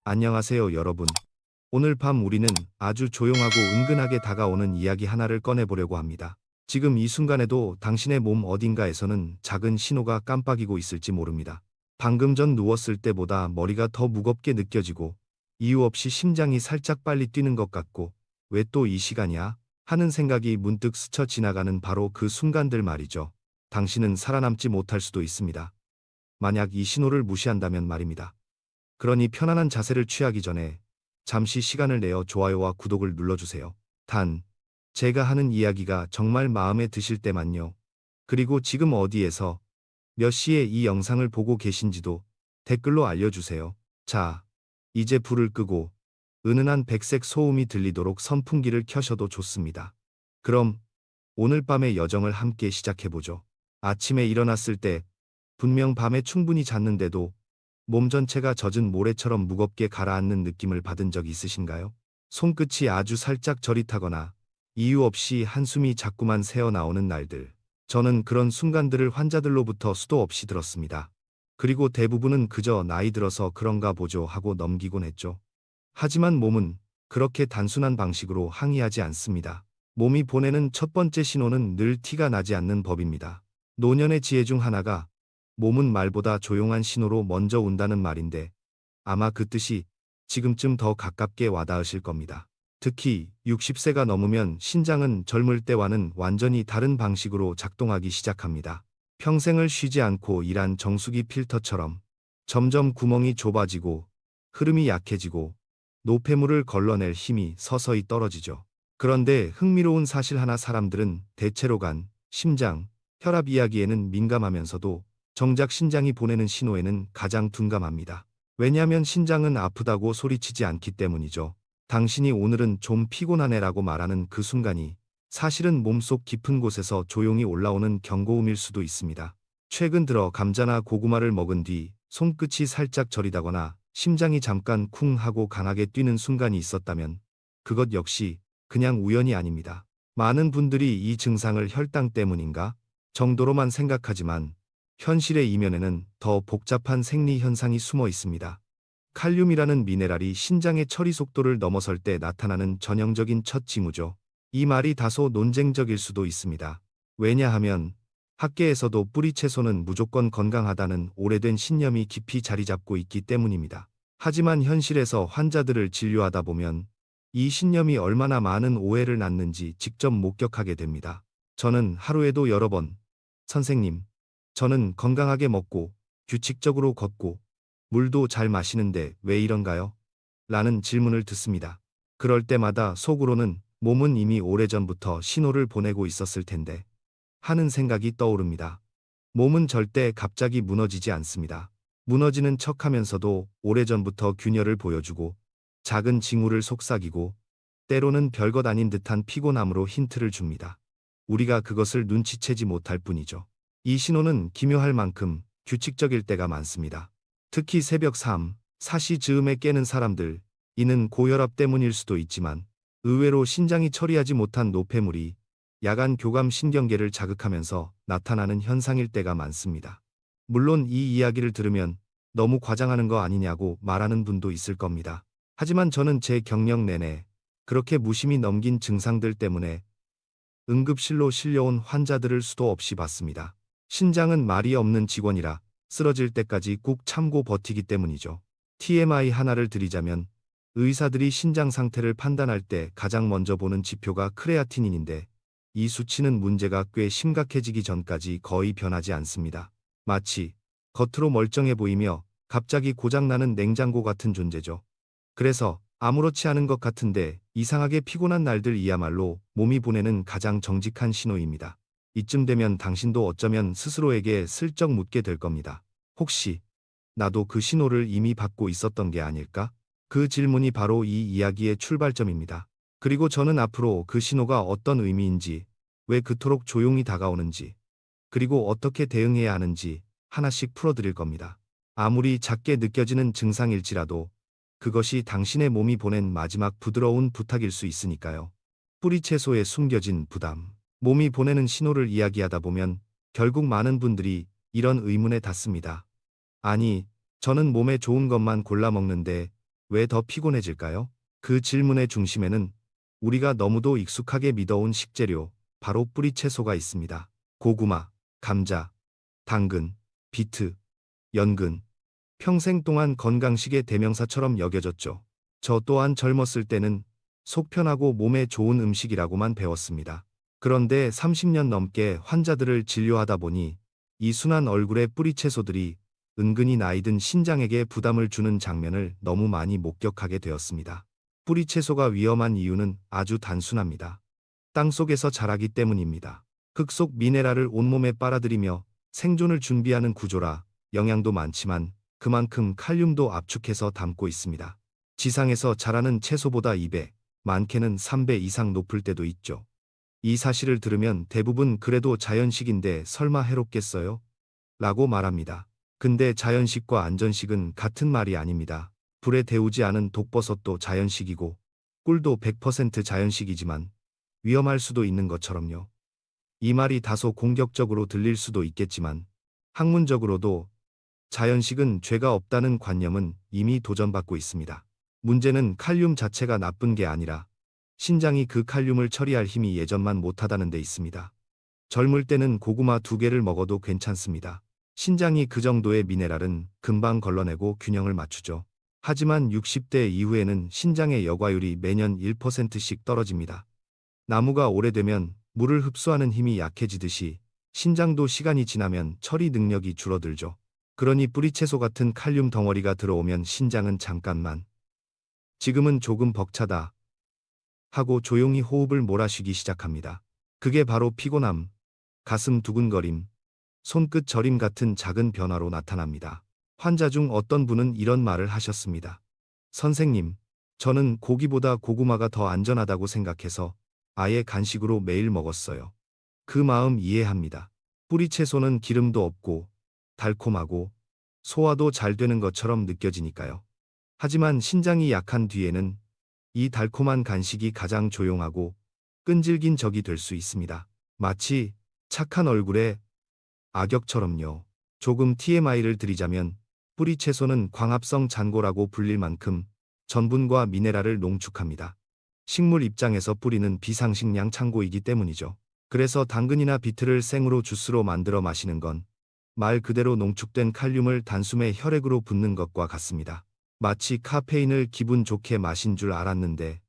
안녕하세요, 여러분. 오늘 밤 우리는 아주 조용하고 은근하게 다가오는 이야기 하나를 꺼내보려고 합니다. 지금 이 순간에도 당신의 몸 어딘가에서는 작은 신호가 깜빡이고 있을지 모릅니다. 방금 전 누웠을 때보다 머리가 더 무겁게 느껴지고 이유 없이 심장이 살짝 빨리 뛰는 것 같고 왜 또 이 시간이야? 하는 생각이 문득 스쳐 지나가는 바로 그 순간들 말이죠. 당신은 살아남지 못할 수도 있습니다. 만약 이 신호를 무시한다면 말입니다. 그러니 편안한 자세를 취하기 전에 잠시 시간을 내어 좋아요와 구독을 눌러주세요. 단, 제가 하는 이야기가 정말 마음에 드실 때만요. 그리고 지금 어디에서 몇 시에 이 영상을 보고 계신지도 댓글로 알려주세요. 자, 이제 불을 끄고 은은한 백색 소음이 들리도록 선풍기를 켜셔도 좋습니다. 그럼 오늘 밤의 여정을 함께 시작해보죠. 아침에 일어났을 때 분명 밤에 충분히 잤는데도 몸 전체가 젖은 모래처럼 무겁게 가라앉는 느낌을 받은 적 있으신가요? 손끝이 아주 살짝 저릿하거나 이유 없이 한숨이 자꾸만 새어나오는 날들. 저는 그런 순간들을 환자들로부터 수도 없이 들었습니다. 그리고 대부분은 그저 나이 들어서 그런가 보죠 하고 넘기곤 했죠. 하지만 몸은 그렇게 단순한 방식으로 항의하지 않습니다. 몸이 보내는 첫 번째 신호는 늘 티가 나지 않는 법입니다. 노년의 지혜 중 하나가 몸은 말보다 조용한 신호로 먼저 운다는 말인데 아마 그 뜻이 지금쯤 더 가깝게 와닿으실 겁니다. 특히 60세가 넘으면 신장은 젊을 때와는 완전히 다른 방식으로 작동하기 시작합니다. 평생을 쉬지 않고 일한 정수기 필터처럼 점점 구멍이 좁아지고 흐름이 약해지고 노폐물을 걸러낼 힘이 서서히 떨어지죠. 그런데 흥미로운 사실 하나, 사람들은 대체로 간, 심장, 혈압 이야기에는 민감하면서도 정작 신장이 보내는 신호에는 가장 둔감합니다. 왜냐하면 신장은 아프다고 소리치지 않기 때문이죠. 당신이 오늘은 좀 피곤하네라고 말하는 그 순간이 사실은 몸속 깊은 곳에서 조용히 올라오는 경고음일 수도 있습니다. 최근 들어 감자나 고구마를 먹은 뒤 손끝이 살짝 저리다거나 심장이 잠깐 쿵 하고 강하게 뛰는 순간이 있었다면 그것 역시 그냥 우연이 아닙니다. 많은 분들이 이 증상을 혈당 때문인가 정도로만 생각하지만 현실의 이면에는 더 복잡한 생리 현상이 숨어 있습니다. 칼륨이라는 미네랄이 신장의 처리 속도를 넘어설 때 나타나는 전형적인 첫 징후죠. 이 말이 다소 논쟁적일 수도 있습니다. 왜냐하면 학계에서도 뿌리 채소는 무조건 건강하다는 오래된 신념이 깊이 자리 잡고 있기 때문입니다. 하지만 현실에서 환자들을 진료하다 보면 이 신념이 얼마나 많은 오해를 낳는지 직접 목격하게 됩니다. 저는 하루에도 여러 번, 선생님, 저는 건강하게 먹고 규칙적으로 걷고 물도 잘 마시는데 왜 이런가요? 라는 질문을 듣습니다. 그럴 때마다 속으로는 몸은 이미 오래전부터 신호를 보내고 있었을 텐데 하는 생각이 떠오릅니다. 몸은 절대 갑자기 무너지지 않습니다. 무너지는 척하면서도 오래전부터 균열을 보여주고 작은 징후를 속삭이고 때로는 별것 아닌 듯한 피곤함으로 힌트를 줍니다. 우리가 그것을 눈치채지 못할 뿐이죠. 이 신호는 기묘할 만큼 규칙적일 때가 많습니다. 특히 새벽 3, 4시 즈음에 깨는 사람들, 이는 고혈압 때문일 수도 있지만 의외로 신장이 처리하지 못한 노폐물이 야간 교감 신경계를 자극하면서 나타나는 현상일 때가 많습니다. 물론 이 이야기를 들으면 너무 과장하는 거 아니냐고 말하는 분도 있을 겁니다. 하지만 저는 제 경력 내내 그렇게 무심히 넘긴 증상들 때문에 응급실로 실려온 환자들을 수도 없이 봤습니다. 신장은 말이 없는 직원이라 쓰러질 때까지 꾹 참고 버티기 때문이죠. TMI 하나를 드리자면 의사들이 신장 상태를 판단할 때 가장 먼저 보는 지표가 크레아티닌인데 이 수치는 문제가 꽤 심각해지기 전까지 거의 변하지 않습니다. 마치 겉으로 멀쩡해 보이며 갑자기 고장나는 냉장고 같은 존재죠. 그래서 아무렇지 않은 것 같은데 이상하게 피곤한 날들이야말로 몸이 보내는 가장 정직한 신호입니다. 이쯤 되면 당신도 어쩌면 스스로에게 슬쩍 묻게 될 겁니다. 혹시 나도 그 신호를 이미 받고 있었던 게 아닐까? 그 질문이 바로 이 이야기의 출발점입니다. 그리고 저는 앞으로 그 신호가 어떤 의미인지, 왜 그토록 조용히 다가오는지, 그리고 어떻게 대응해야 하는지 하나씩 풀어드릴 겁니다. 아무리 작게 느껴지는 증상일지라도 그것이 당신의 몸이 보낸 마지막 부드러운 부탁일 수 있으니까요. 뿌리 채소에 숨겨진 부담. 몸이 보내는 신호를 이야기하다 보면 결국 많은 분들이 이런 의문에 닿습니다. 아니, 저는 몸에 좋은 것만 골라 먹는데 왜 더 피곤해질까요? 그 질문의 중심에는 우리가 너무도 익숙하게 믿어온 식재료, 바로 뿌리 채소가 있습니다. 고구마, 감자, 당근, 비트, 연근. 평생 동안 건강식의 대명사처럼 여겨졌죠. 저 또한 젊었을 때는 속 편하고 몸에 좋은 음식이라고만 배웠습니다. 그런데 30년 넘게 환자들을 진료하다 보니 이 순한 얼굴의 뿌리 채소들이 은근히 나이든 신장에게 부담을 주는 장면을 너무 많이 목격하게 되었습니다. 뿌리 채소가 위험한 이유는 아주 단순합니다. 땅속에서 자라기 때문입니다. 흙 속 미네랄을 온몸에 빨아들이며 생존을 준비하는 구조라 영양도 많지만 그만큼 칼륨도 압축해서 담고 있습니다. 지상에서 자라는 채소보다 2배, 많게는 3배 이상 높을 때도 있죠. 이 사실을 들으면 대부분 그래도 자연식인데 설마 해롭겠어요? 라고 말합니다. 근데 자연식과 안전식은 같은 말이 아닙니다. 불에 데우지 않은 독버섯도 자연식이고 꿀도 100% 자연식이지만 위험할 수도 있는 것처럼요. 이 말이 다소 공격적으로 들릴 수도 있겠지만 학문적으로도 자연식은 죄가 없다는 관념은 이미 도전받고 있습니다. 문제는 칼륨 자체가 나쁜 게 아니라 신장이 그 칼륨을 처리할 힘이 예전만 못하다는 데 있습니다. 젊을 때는 고구마 2개를 먹어도 괜찮습니다. 신장이 그 정도의 미네랄은 금방 걸러내고 균형을 맞추죠. 하지만 60대 이후에는 신장의 여과율이 매년 1%씩 떨어집니다. 나무가 오래되면 물을 흡수하는 힘이 약해지듯이 신장도 시간이 지나면 처리 능력이 줄어들죠. 그러니 뿌리채소 같은 칼륨 덩어리가 들어오면 신장은 잠깐만, 지금은 조금 벅차다 하고 조용히 호흡을 몰아쉬기 시작합니다. 그게 바로 피곤함, 가슴 두근거림, 손끝 저림 같은 작은 변화로 나타납니다. 환자 중 어떤 분은 이런 말을 하셨습니다. 선생님, 저는 고기보다 고구마가 더 안전하다고 생각해서 아예 간식으로 매일 먹었어요. 그 마음 이해합니다. 뿌리 채소는 기름도 없고 달콤하고 소화도 잘 되는 것처럼 느껴지니까요. 하지만 신장이 약한 뒤에는 이 달콤한 간식이 가장 조용하고 끈질긴 적이 될 수 있습니다. 마치 착한 얼굴에 악역처럼요. 조금 TMI를 드리자면 뿌리 채소는 광합성 잔고라고 불릴 만큼 전분과 미네랄을 농축합니다. 식물 입장에서 뿌리는 비상식량 창고이기 때문이죠. 그래서 당근이나 비트를 생으로 주스로 만들어 마시는 건 말 그대로 농축된 칼륨을 단숨에 혈액으로 붓는 것과 같습니다. 마치 카페인을 기분 좋게 마신 줄 알았는데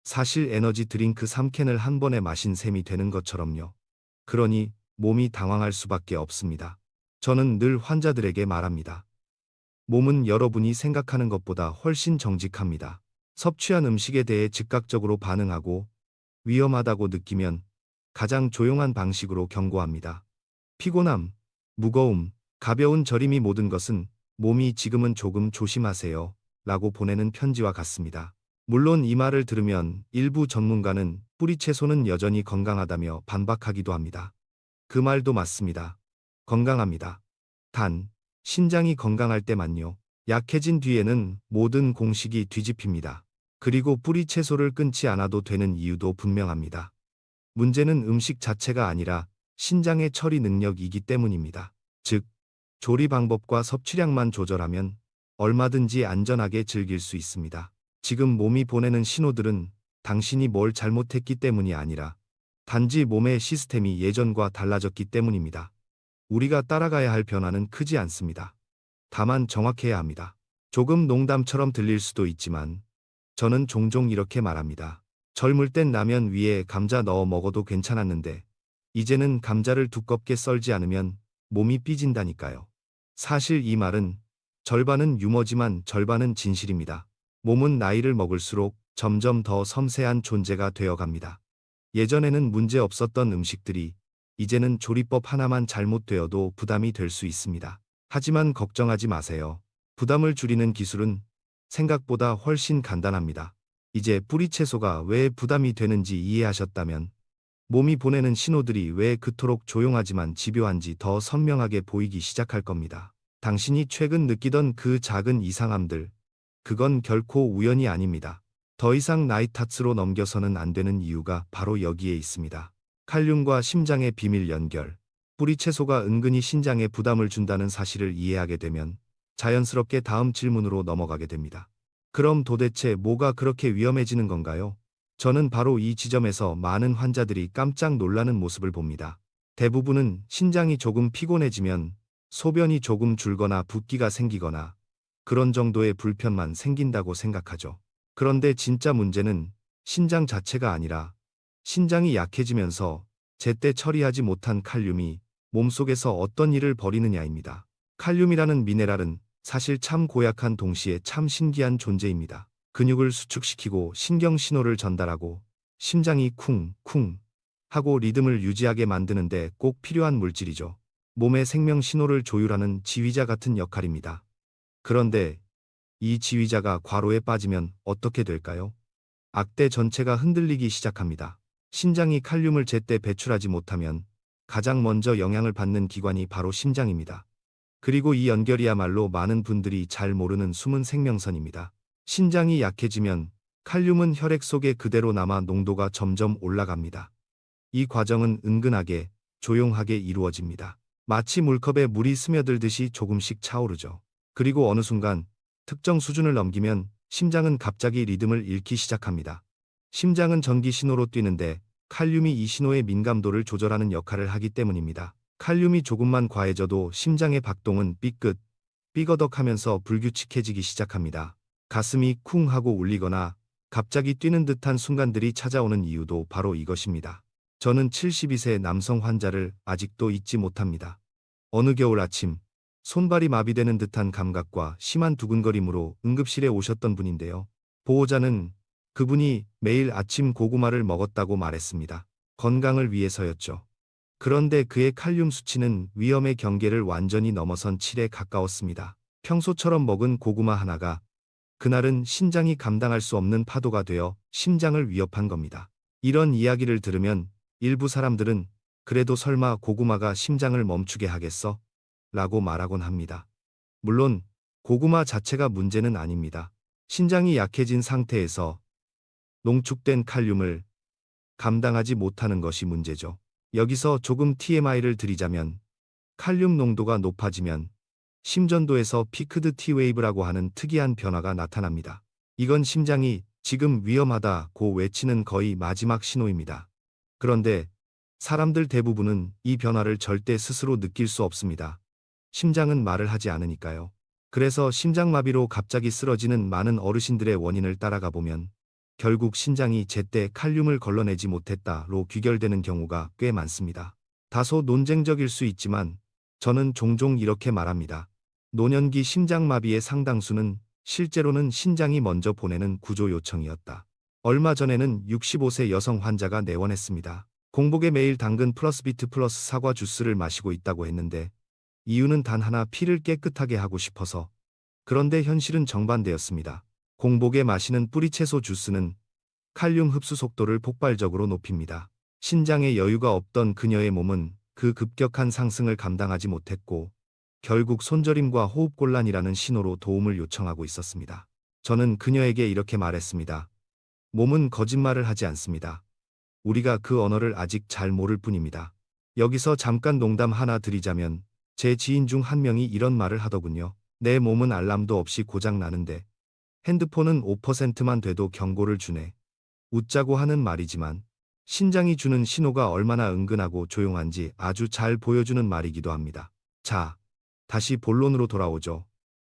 사실 에너지 드링크 3캔을 한 번에 마신 셈이 되는 것처럼요. 그러니 몸이 당황할 수밖에 없습니다. 저는 늘 환자들에게 말합니다. 몸은 여러분이 생각하는 것보다 훨씬 정직합니다. 섭취한 음식에 대해 즉각적으로 반응하고 위험하다고 느끼면 가장 조용한 방식으로 경고합니다. 피곤함, 무거움, 가벼운 저림이 모든 것은 몸이 지금은 조금 조심하세요 라고 보내는 편지와 같습니다. 물론 이 말을 들으면 일부 전문가는 뿌리 채소는 여전히 건강하다며 반박하기도 합니다. 그 말도 맞습니다. 건강합니다. 단, 신장이 건강할 때만요. 약해진 뒤에는 모든 공식이 뒤집힙니다. 그리고 뿌리 채소를 끊지 않아도 되는 이유도 분명합니다. 문제는 음식 자체가 아니라 신장의 처리 능력이기 때문입니다. 즉, 조리 방법과 섭취량만 조절하면 얼마든지 안전하게 즐길 수 있습니다. 지금 몸이 보내는 신호들은 당신이 뭘 잘못했기 때문이 아니라 단지 몸의 시스템이 예전과 달라졌기 때문입니다. 우리가 따라가야 할 변화는 크지 않습니다. 다만 정확해야 합니다. 조금 농담처럼 들릴 수도 있지만 저는 종종 이렇게 말합니다. 젊을 땐 라면 위에 감자 넣어 먹어도 괜찮았는데 이제는 감자를 두껍게 썰지 않으면 몸이 삐진다니까요. 사실 이 말은 절반은 유머지만 절반은 진실입니다. 몸은 나이를 먹을수록 점점 더 섬세한 존재가 되어갑니다. 예전에는 문제 없었던 음식들이 이제는 조리법 하나만 잘못되어도 부담이 될 수 있습니다. 하지만 걱정하지 마세요. 부담을 줄이는 기술은 생각보다 훨씬 간단합니다. 이제 뿌리 채소가 왜 부담이 되는지 이해하셨다면 몸이 보내는 신호들이 왜 그토록 조용하지만 집요한지 더 선명하게 보이기 시작할 겁니다. 당신이 최근 느끼던 그 작은 이상함들, 그건 결코 우연이 아닙니다. 더 이상 나이 탓으로 넘겨서는 안 되는 이유가 바로 여기에 있습니다. 칼륨과 심장의 비밀 연결. 뿌리 채소가 은근히 신장에 부담을 준다는 사실을 이해하게 되면 자연스럽게 다음 질문으로 넘어가게 됩니다. 그럼 도대체 뭐가 그렇게 위험해지는 건가요? 저는 바로 이 지점에서 많은 환자들이 깜짝 놀라는 모습을 봅니다. 대부분은 신장이 조금 피곤해지면 소변이 조금 줄거나 붓기가 생기거나 그런 정도의 불편만 생긴다고 생각하죠. 그런데 진짜 문제는 신장 자체가 아니라 신장이 약해지면서 제때 처리하지 못한 칼륨이 몸속에서 어떤 일을 벌이느냐입니다. 칼륨이라는 미네랄은 사실 참 고약한 동시에 참 신기한 존재입니다. 근육을 수축시키고 신경 신호를 전달하고 심장이 쿵쿵 하고 리듬을 유지하게 만드는데 꼭 필요한 물질이죠. 몸의 생명 신호를 조율하는 지휘자 같은 역할입니다. 그런데 이 지휘자가 과로에 빠지면 어떻게 될까요? 악대 전체가 흔들리기 시작합니다. 신장이 칼륨을 제때 배출하지 못하면 가장 먼저 영향을 받는 기관이 바로 심장입니다. 그리고 이 연결이야말로 많은 분들이 잘 모르는 숨은 생명선입니다. 신장이 약해지면 칼륨은 혈액 속에 그대로 남아 농도가 점점 올라갑니다. 이 과정은 은근하게, 조용하게 이루어집니다. 마치 물컵에 물이 스며들듯이 조금씩 차오르죠. 그리고 어느 순간 특정 수준을 넘기면 심장은 갑자기 리듬을 잃기 시작합니다. 심장은 전기 신호로 뛰는데 칼륨이 이 신호의 민감도를 조절하는 역할을 하기 때문입니다. 칼륨이 조금만 과해져도 심장의 박동은 삐끗, 삐거덕하면서 불규칙해지기 시작합니다. 가슴이 쿵 하고 울리거나 갑자기 뛰는 듯한 순간들이 찾아오는 이유도 바로 이것입니다. 저는 72세 남성 환자를 아직도 잊지 못합니다. 어느 겨울 아침, 손발이 마비되는 듯한 감각과 심한 두근거림으로 응급실에 오셨던 분인데요. 보호자는 그분이 매일 아침 고구마를 먹었다고 말했습니다. 건강을 위해서였죠. 그런데 그의 칼륨 수치는 위험의 경계를 완전히 넘어선 7에 가까웠습니다. 평소처럼 먹은 고구마 하나가 그날은 신장이 감당할 수 없는 파도가 되어 심장을 위협한 겁니다. 이런 이야기를 들으면 일부 사람들은 그래도 설마 고구마가 심장을 멈추게 하겠어? 라고 말하곤 합니다. 물론 고구마 자체가 문제는 아닙니다. 신장이 약해진 상태에서 농축된 칼륨을 감당하지 못하는 것이 문제죠. 여기서 조금 TMI를 드리자면 칼륨 농도가 높아지면 심전도에서 피크드 T웨이브라고 하는 특이한 변화가 나타납니다. 이건 심장이 지금 위험하다고 외치는 거의 마지막 신호입니다. 그런데 사람들 대부분은 이 변화를 절대 스스로 느낄 수 없습니다. 심장은 말을 하지 않으니까요. 그래서 심장마비로 갑자기 쓰러지는 많은 어르신들의 원인을 따라가 보면 결국 신장이 제때 칼륨을 걸러내지 못했다로 귀결되는 경우가 꽤 많습니다. 다소 논쟁적일 수 있지만 저는 종종 이렇게 말합니다. 노년기 심장마비의 상당수는 실제로는 신장이 먼저 보내는 구조 요청이었다. 얼마 전에는 65세 여성 환자가 내원했습니다. 공복에 매일 당근 플러스 비트 플러스 사과 주스를 마시고 있다고 했는데 이유는 단 하나, 피를 깨끗하게 하고 싶어서. 그런데 현실은 정반대였습니다. 공복에 마시는 뿌리채소 주스는 칼륨 흡수 속도를 폭발적으로 높입니다. 신장에 여유가 없던 그녀의 몸은 그 급격한 상승을 감당하지 못했고 결국 손저림과 호흡곤란이라는 신호로 도움을 요청하고 있었습니다. 저는 그녀에게 이렇게 말했습니다. 몸은 거짓말을 하지 않습니다. 우리가 그 언어를 아직 잘 모를 뿐입니다. 여기서 잠깐 농담 하나 드리자면 제 지인 중 한 명이 이런 말을 하더군요. 내 몸은 알람도 없이 고장 나는데 핸드폰은 5%만 돼도 경고를 주네. 웃자고 하는 말이지만 신장이 주는 신호가 얼마나 은근하고 조용한지 아주 잘 보여주는 말이기도 합니다. 자, 다시 본론으로 돌아오죠.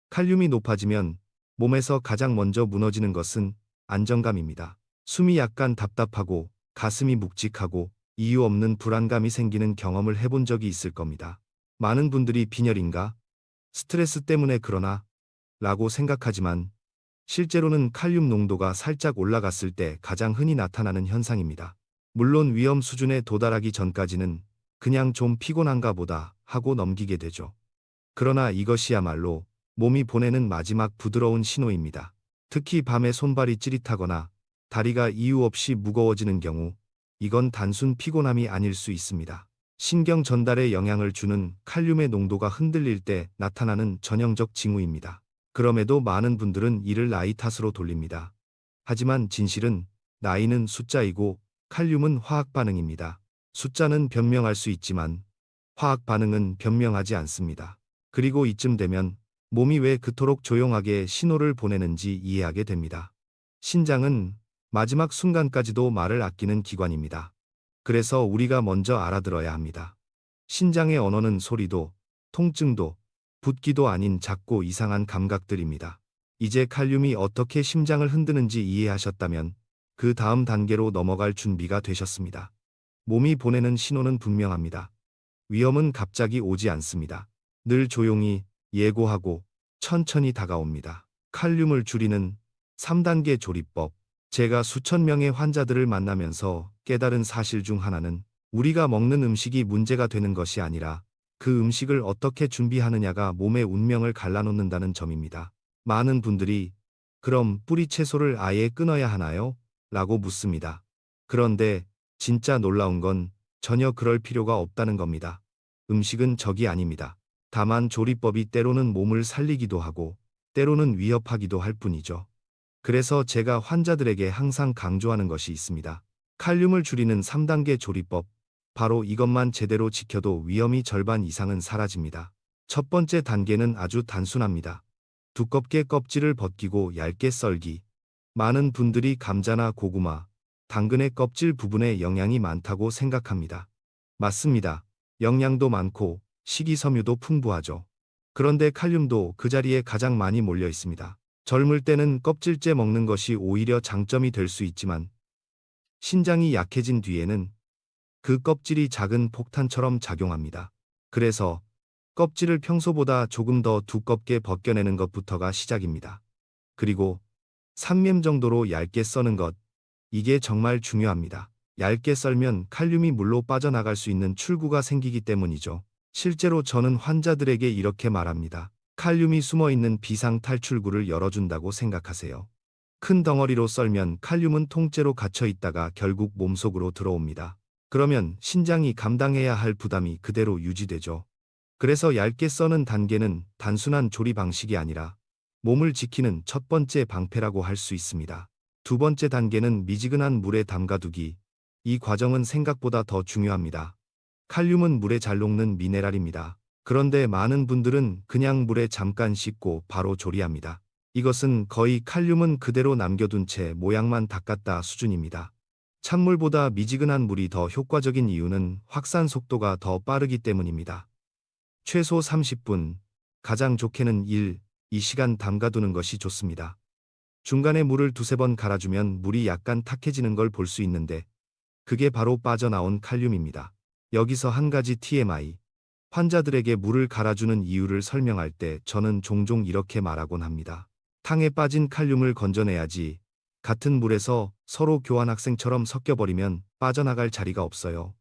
칼륨이 높아지면 몸에서 가장 먼저 무너지는 것은 안정감입니다. 숨이 약간 답답하고 가슴이 묵직하고 이유 없는 불안감이 생기는 경험을 해본 적이 있을 겁니다. 많은 분들이 빈혈인가? 스트레스 때문에 그러나? 라고 생각하지만 실제로는 칼륨 농도가 살짝 올라갔을 때 가장 흔히 나타나는 현상입니다. 물론 위험 수준에 도달하기 전까지는 그냥 좀 피곤한가 보다 하고 넘기게 되죠. 그러나 이것이야말로 몸이 보내는 마지막 부드러운 신호입니다. 특히 밤에 손발이 찌릿하거나 다리가 이유 없이 무거워지는 경우 이건 단순 피곤함이 아닐 수 있습니다. 신경 전달에 영향을 주는 칼륨의 농도가 흔들릴 때 나타나는 전형적 징후입니다. 그럼에도 많은 분들은 이를 나이 탓으로 돌립니다. 하지만 진실은 나이는 숫자이고 칼륨은 화학 반응입니다. 숫자는 변명할 수 있지만 화학 반응은 변명하지 않습니다. 그리고 이쯤 되면 몸이 왜 그토록 조용하게 신호를 보내는지 이해하게 됩니다. 신장은 마지막 순간까지도 말을 아끼는 기관입니다. 그래서 우리가 먼저 알아들어야 합니다. 신장의 언어는 소리도, 통증도, 붓기도 아닌 작고 이상한 감각들입니다. 이제 칼륨이 어떻게 심장을 흔드는지 이해하셨다면 그 다음 단계로 넘어갈 준비가 되셨습니다. 몸이 보내는 신호는 분명합니다. 위험은 갑자기 오지 않습니다. 늘 조용히, 예고하고, 천천히 다가옵니다. 칼륨을 줄이는 3단계 조리법. 제가 수천 명의 환자들을 만나면서 깨달은 사실 중 하나는 우리가 먹는 음식이 문제가 되는 것이 아니라 그 음식을 어떻게 준비하느냐가 몸의 운명을 갈라놓는다는 점입니다. 많은 분들이 그럼 뿌리 채소를 아예 끊어야 하나요? 라고 묻습니다. 그런데 진짜 놀라운 건 전혀 그럴 필요가 없다는 겁니다. 음식은 적이 아닙니다. 다만 조리법이 때로는 몸을 살리기도 하고 때로는 위협하기도 할 뿐이죠. 그래서 제가 환자들에게 항상 강조하는 것이 있습니다. 칼륨을 줄이는 3단계 조리법. 바로 이것만 제대로 지켜도 위험이 절반 이상은 사라집니다. 첫 번째 단계는 아주 단순합니다. 두껍게 껍질을 벗기고 얇게 썰기. 많은 분들이 감자나 고구마, 당근의 껍질 부분에 영양이 많다고 생각합니다. 맞습니다. 영양도 많고 식이섬유도 풍부하죠. 그런데 칼륨도 그 자리에 가장 많이 몰려 있습니다. 젊을 때는 껍질째 먹는 것이 오히려 장점이 될 수 있지만 신장이 약해진 뒤에는 그 껍질이 작은 폭탄처럼 작용합니다. 그래서 껍질을 평소보다 조금 더 두껍게 벗겨내는 것부터가 시작입니다. 그리고 3mm 정도로 얇게 써는 것, 이게 정말 중요합니다. 얇게 썰면 칼륨이 물로 빠져나갈 수 있는 출구가 생기기 때문이죠. 실제로 저는 환자들에게 이렇게 말합니다. 칼륨이 숨어있는 비상 탈출구를 열어준다고 생각하세요. 큰 덩어리로 썰면 칼륨은 통째로 갇혀 있다가 결국 몸속으로 들어옵니다. 그러면 신장이 감당해야 할 부담이 그대로 유지되죠. 그래서 얇게 써는 단계는 단순한 조리 방식이 아니라 몸을 지키는 첫 번째 방패라고 할 수 있습니다. 두 번째 단계는 미지근한 물에 담가두기. 이 과정은 생각보다 더 중요합니다. 칼륨은 물에 잘 녹는 미네랄입니다. 그런데 많은 분들은 그냥 물에 잠깐 씻고 바로 조리합니다. 이것은 거의 칼륨은 그대로 남겨둔 채 모양만 닦았다 수준입니다. 찬물보다 미지근한 물이 더 효과적인 이유는 확산 속도가 더 빠르기 때문입니다. 최소 30분, 가장 좋게는 2시간 담가두는 것이 좋습니다. 중간에 물을 두세 번 갈아주면 물이 약간 탁해지는 걸 볼 수 있는데 그게 바로 빠져나온 칼륨입니다. 여기서 한 가지 TMI. 환자들에게 물을 갈아주는 이유를 설명할 때 저는 종종 이렇게 말하곤 합니다. 탕에 빠진 칼륨을 건져내야지. 같은 물에서 서로 교환학생처럼 섞여버리면 빠져나갈 자리가 없어요.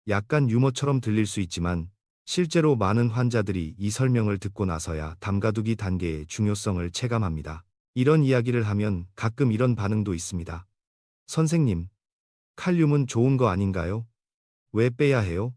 약간 유머처럼 들릴 수 있지만 실제로 많은 환자들이 이 설명을 듣고 나서야 담가두기 단계의 중요성을 체감합니다. 이런 이야기를 하면 가끔 이런 반응도 있습니다. 선생님, 칼륨은 좋은 거 아닌가요? 왜 빼야 해요?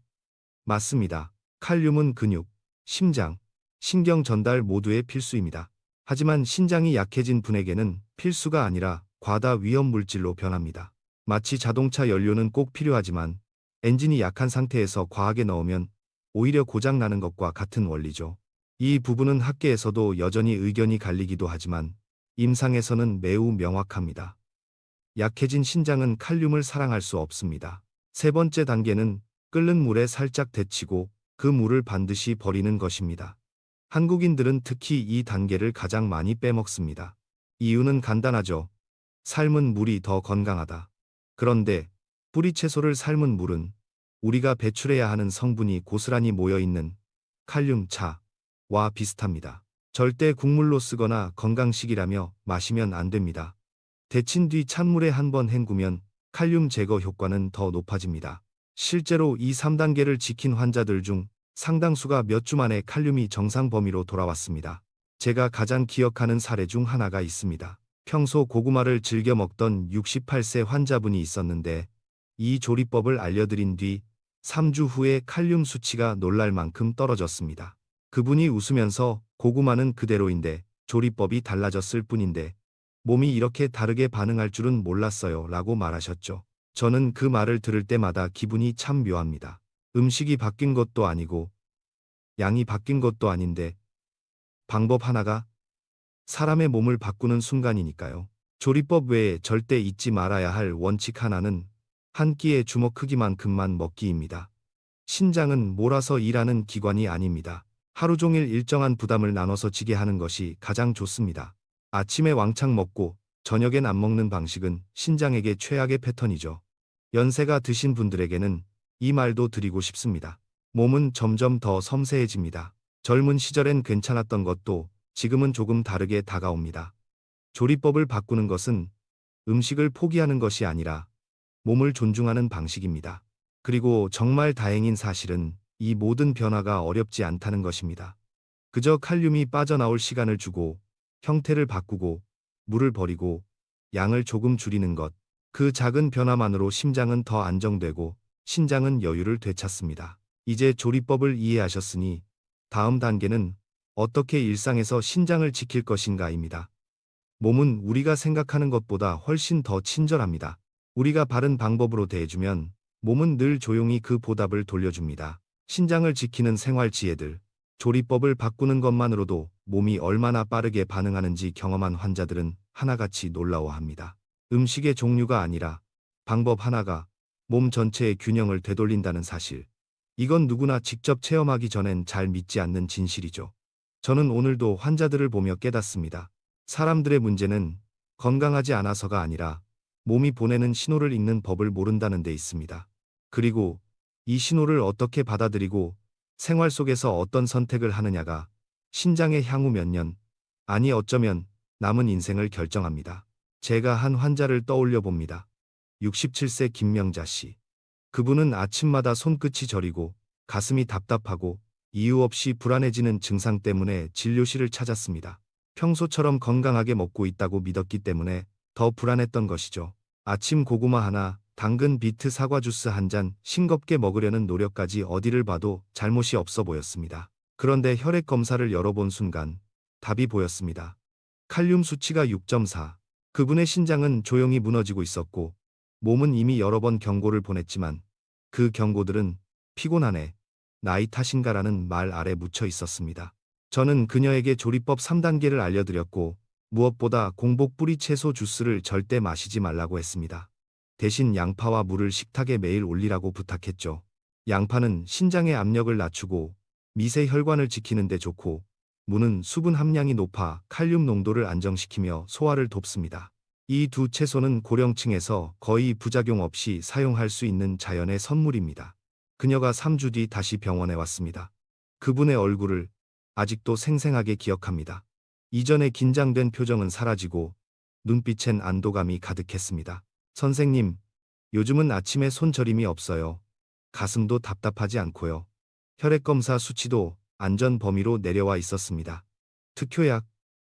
맞습니다. 칼륨은 근육, 심장, 신경 전달 모두에 필수입니다. 하지만 신장이 약해진 분에게는 필수가 아니라 과다 위험 물질로 변합니다. 마치 자동차 연료는 꼭 필요하지만 엔진이 약한 상태에서 과하게 넣으면 오히려 고장 나는 것과 같은 원리죠. 이 부분은 학계에서도 여전히 의견이 갈리기도 하지만 임상에서는 매우 명확합니다. 약해진 신장은 칼륨을 사랑할 수 없습니다. 세 번째 단계는 끓는 물에 살짝 데치고 그 물을 반드시 버리는 것입니다. 한국인들은 특히 이 단계를 가장 많이 빼먹습니다. 이유는 간단하죠. 삶은 물이 더 건강하다. 그런데 뿌리 채소를 삶은 물은 우리가 배출해야 하는 성분이 고스란히 모여있는 칼륨 차와 비슷합니다. 절대 국물로 쓰거나 건강식이라며 마시면 안 됩니다. 데친 뒤 찬물에 한번 헹구면 칼륨 제거 효과는 더 높아집니다. 실제로 이 3단계를 지킨 환자들 중 상당수가 몇 주 만에 칼륨이 정상 범위로 돌아왔습니다. 제가 가장 기억하는 사례 중 하나가 있습니다. 평소 고구마를 즐겨 먹던 68세 환자분이 있었는데 이 조리법을 알려드린 뒤 3주 후에 칼륨 수치가 놀랄 만큼 떨어졌습니다. 그분이 웃으면서 고구마는 그대로인데 조리법이 달라졌을 뿐인데 몸이 이렇게 다르게 반응할 줄은 몰랐어요 라고 말하셨죠. 저는 그 말을 들을 때마다 기분이 참 묘합니다. 음식이 바뀐 것도 아니고 양이 바뀐 것도 아닌데 방법 하나가 사람의 몸을 바꾸는 순간이니까요. 조리법 외에 절대 잊지 말아야 할 원칙 하나는 한 끼의 주먹 크기만큼만 먹기입니다. 신장은 몰아서 일하는 기관이 아닙니다. 하루 종일 일정한 부담을 나눠서 지게 하는 것이 가장 좋습니다. 아침에 왕창 먹고 저녁엔 안 먹는 방식은 신장에게 최악의 패턴이죠. 연세가 드신 분들에게는 이 말도 드리고 싶습니다. 몸은 점점 더 섬세해집니다. 젊은 시절엔 괜찮았던 것도 지금은 조금 다르게 다가옵니다. 조리법을 바꾸는 것은 음식을 포기하는 것이 아니라 몸을 존중하는 방식입니다. 그리고 정말 다행인 사실은 이 모든 변화가 어렵지 않다는 것입니다. 그저 칼륨이 빠져나올 시간을 주고 형태를 바꾸고 물을 버리고 양을 조금 줄이는 것. 그 작은 변화만으로 심장은 더 안정되고 신장은 여유를 되찾습니다. 이제 조리법을 이해하셨으니 다음 단계는 어떻게 일상에서 신장을 지킬 것인가입니다. 몸은 우리가 생각하는 것보다 훨씬 더 친절합니다. 우리가 바른 방법으로 대해주면 몸은 늘 조용히 그 보답을 돌려줍니다. 신장을 지키는 생활 지혜들, 조리법을 바꾸는 것만으로도 몸이 얼마나 빠르게 반응하는지 경험한 환자들은 하나같이 놀라워합니다. 음식의 종류가 아니라 방법 하나가 몸 전체의 균형을 되돌린다는 사실. 이건 누구나 직접 체험하기 전엔 잘 믿지 않는 진실이죠. 저는 오늘도 환자들을 보며 깨닫습니다. 사람들의 문제는 건강하지 않아서가 아니라 몸이 보내는 신호를 읽는 법을 모른다는 데 있습니다. 그리고 이 신호를 어떻게 받아들이고 생활 속에서 어떤 선택을 하느냐가 신장의 향후 몇 년, 아니 어쩌면 남은 인생을 결정합니다. 제가 한 환자를 떠올려 봅니다. 67세 김명자 씨. 그분은 아침마다 손끝이 저리고 가슴이 답답하고 이유 없이 불안해지는 증상 때문에 진료실을 찾았습니다. 평소처럼 건강하게 먹고 있다고 믿었기 때문에 더 불안했던 것이죠. 아침 고구마 하나, 당근 비트 사과 주스 한 잔, 싱겁게 먹으려는 노력까지 어디를 봐도 잘못이 없어 보였습니다. 그런데 혈액 검사를 열어본 순간 답이 보였습니다. 칼륨 수치가 6.4. 그분의 신장은 조용히 무너지고 있었고 몸은 이미 여러 번 경고를 보냈지만 그 경고들은 피곤하네, 나이 탓인가라는 말 아래 묻혀 있었습니다. 저는 그녀에게 조리법 3단계를 알려드렸고 무엇보다 공복 뿌리 채소 주스를 절대 마시지 말라고 했습니다. 대신 양파와 물을 식탁에 매일 올리라고 부탁했죠. 양파는 신장의 압력을 낮추고 미세 혈관을 지키는 데 좋고 무는 수분 함량이 높아 칼륨 농도를 안정시키며 소화를 돕습니다. 이 두 채소는 고령층에서 거의 부작용 없이 사용할 수 있는 자연의 선물입니다. 그녀가 3주 뒤 다시 병원에 왔습니다. 그분의 얼굴을 아직도 생생하게 기억합니다. 이전의 긴장된 표정은 사라지고 눈빛엔 안도감이 가득했습니다. 선생님, 요즘은 아침에 손저림이 없어요. 가슴도 답답하지 않고요. 혈액검사 수치도 안전 범위로 내려와 있었습니다. 특효약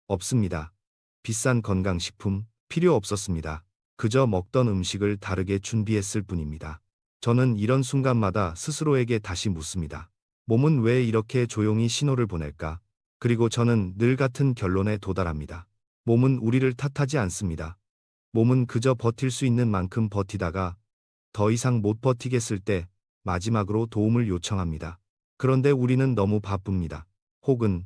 없습니다. 비싼 건강식품 필요 없었습니다. 그저 먹던 음식을 다르게 준비했을 뿐입니다. 저는 이런 순간마다 스스로에게 다시 묻습니다. 몸은 왜 이렇게 조용히 신호를 보낼까? 그리고 저는 늘 같은 결론에 도달합니다. 몸은 우리를 탓하지 않습니다. 몸은 그저 버틸 수 있는 만큼 버티다가 더 이상 못 버티겠을 때 마지막으로 도움을 요청합니다. 그런데 우리는 너무 바쁩니다. 혹은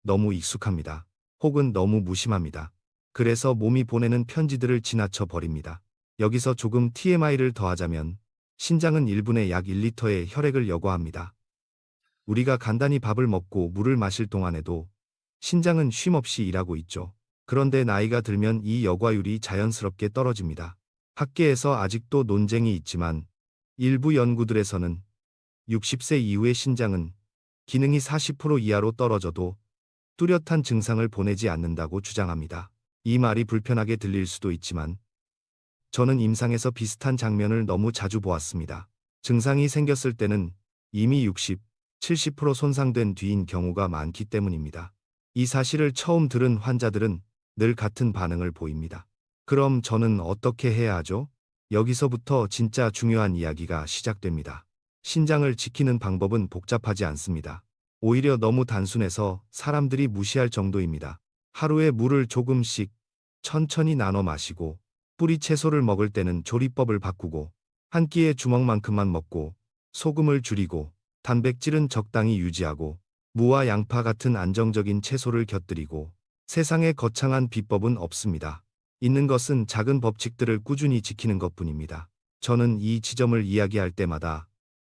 너무 익숙합니다. 혹은 너무 무심합니다. 그래서 몸이 보내는 편지들을 지나쳐 버립니다. 여기서 조금 TMI를 더하자면 신장은 1분에 약 1리터의 혈액을 여과합니다. 우리가 간단히 밥을 먹고 물을 마실 동안에도 신장은 쉼없이 일하고 있죠. 그런데 나이가 들면 이 여과율이 자연스럽게 떨어집니다. 학계에서 아직도 논쟁이 있지만 일부 연구들에서는 60세 이후의 신장은 기능이 40% 이하로 떨어져도 뚜렷한 증상을 보내지 않는다고 주장합니다. 이 말이 불편하게 들릴 수도 있지만 저는 임상에서 비슷한 장면을 너무 자주 보았습니다. 증상이 생겼을 때는 이미 60, 70% 손상된 뒤인 경우가 많기 때문입니다. 이 사실을 처음 들은 환자들은 늘 같은 반응을 보입니다. 그럼 저는 어떻게 해야 하죠? 여기서부터 진짜 중요한 이야기가 시작됩니다. 신장을 지키는 방법은 복잡하지 않습니다. 오히려 너무 단순해서 사람들이 무시할 정도입니다. 하루에 물을 조금씩 천천히 나눠 마시고 뿌리 채소를 먹을 때는 조리법을 바꾸고 한 끼에 주먹만큼만 먹고 소금을 줄이고 단백질은 적당히 유지하고 무와 양파 같은 안정적인 채소를 곁들이고 세상에 거창한 비법은 없습니다. 있는 것은 작은 법칙들을 꾸준히 지키는 것뿐입니다. 저는 이 지점을 이야기할 때마다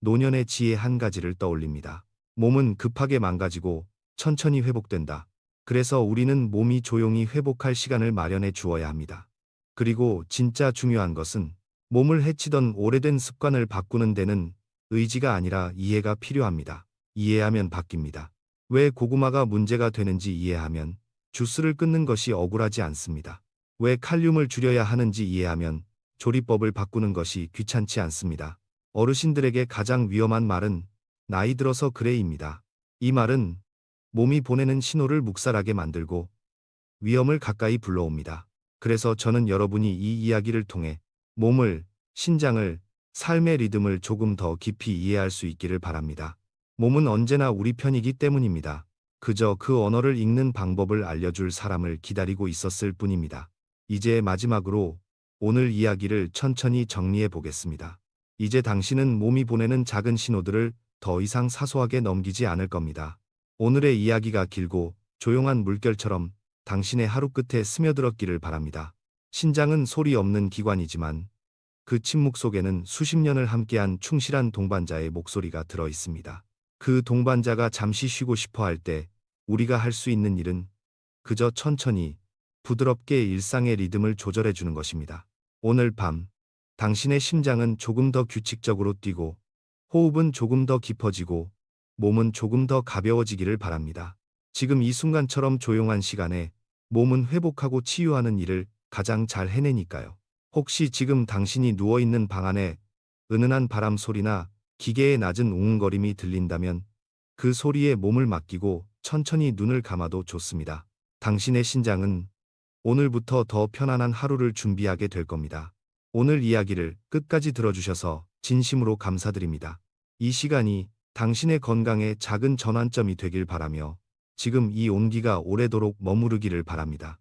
노년의 지혜 한 가지를 떠올립니다. 몸은 급하게 망가지고 천천히 회복된다. 그래서 우리는 몸이 조용히 회복할 시간을 마련해 주어야 합니다. 그리고 진짜 중요한 것은 몸을 해치던 오래된 습관을 바꾸는 데는 의지가 아니라 이해가 필요합니다. 이해하면 바뀝니다. 왜 고구마가 문제가 되는지 이해하면 주스를 끊는 것이 억울하지 않습니다. 왜 칼륨을 줄여야 하는지 이해하면 조리법을 바꾸는 것이 귀찮지 않습니다. 어르신들에게 가장 위험한 말은 나이 들어서 그래입니다. 이 말은 몸이 보내는 신호를 묵살하게 만들고 위험을 가까이 불러옵니다. 그래서 저는 여러분이 이 이야기를 통해 몸을, 신장을, 삶의 리듬을 조금 더 깊이 이해할 수 있기를 바랍니다. 몸은 언제나 우리 편이기 때문입니다. 그저 그 언어를 읽는 방법을 알려줄 사람을 기다리고 있었을 뿐입니다. 이제 마지막으로 오늘 이야기를 천천히 정리해 보겠습니다. 이제 당신은 몸이 보내는 작은 신호들을 더 이상 사소하게 넘기지 않을 겁니다. 오늘의 이야기가 길고 조용한 물결처럼 당신의 하루 끝에 스며들었기를 바랍니다. 신장은 소리 없는 기관이지만 그 침묵 속에는 수십 년을 함께한 충실한 동반자의 목소리가 들어 있습니다. 그 동반자가 잠시 쉬고 싶어 할 때 우리가 할 수 있는 일은 그저 천천히 부드럽게 일상의 리듬을 조절해 주는 것입니다. 오늘 밤 당신의 심장은 조금 더 규칙적으로 뛰고 호흡은 조금 더 깊어지고 몸은 조금 더 가벼워지기를 바랍니다. 지금 이 순간처럼 조용한 시간에 몸은 회복하고 치유하는 일을 가장 잘 해내니까요. 혹시 지금 당신이 누워있는 방 안에 은은한 바람 소리나 기계의 낮은 웅웅거림이 들린다면 그 소리에 몸을 맡기고 천천히 눈을 감아도 좋습니다. 당신의 신장은 오늘부터 더 편안한 하루를 준비하게 될 겁니다. 오늘 이야기를 끝까지 들어주셔서 진심으로 감사드립니다. 이 시간이 당신의 건강에 작은 전환점이 되길 바라며 지금 이 온기가 오래도록 머무르기를 바랍니다.